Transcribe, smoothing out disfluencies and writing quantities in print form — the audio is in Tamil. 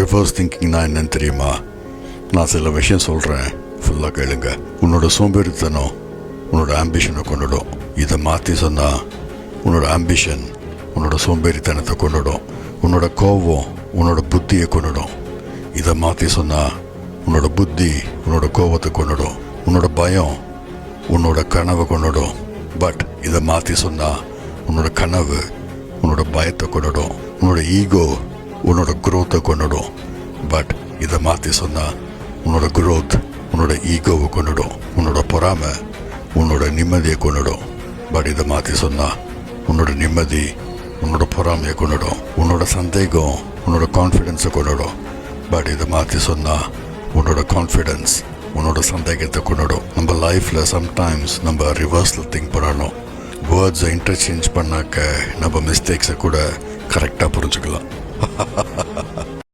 ரிவர்ஸ் திங்கிங்னா என்னன்னு தெரியுமா? நான் சில விஷயம் சொல்கிறேன், ஃபுல்லாக கேளுங்க. உன்னோட சோம்பேறித்தனம் உன்னோட ஆம்பிஷனை கொண்டுடும். இதை மாற்றி சொன்னால் உன்னோட ஆம்பிஷன் உன்னோட சோம்பேறித்தனத்தை கொண்டுடும். உன்னோட கோபம் உன்னோட புத்தியை கொண்டுடும். இதை மாற்றி சொன்னால் உன்னோட புத்தி உன்னோட கோபத்தை கொண்டுடும். உன்னோட பயம் உன்னோட கனவை கொண்டுடும். பட் இதை மாற்றி சொன்னால் உன்னோட கனவு உன்னோட பயத்தை கொண்டுடும். உன்னோட ஈகோ உன்னோட குரோத்தை கொண்டுடும். பட் இதை மாற்றி சொன்னால் உன்னோட குரோத் உன்னோட ஈகோவை கொண்டுடும். உன்னோட பொறாமை உன்னோட நிம்மதியை கொண்டுடும். பட் இதை மாற்றி சொன்னால் உன்னோட நிம்மதி உன்னோட பொறாமையை கொண்டுடும். உன்னோட சந்தேகம் உன்னோட கான்ஃபிடென்ஸை கொண்டுடும். பட் இதை மாற்றி சொன்னால் உன்னோட கான்ஃபிடென்ஸ் உன்னோட சந்தேகத்தை கொண்டுடும். நம்ம லைஃப்பில் சம்டைம்ஸ் நம்ம ரிவர்ஸில் திங்க் பண்ணணும். வேர்ட்ஸை இன்டர்சேஞ்ச் பண்ணாக்க நம்ம மிஸ்டேக்ஸை கூட கரெக்டாக புரிஞ்சுக்கலாம்.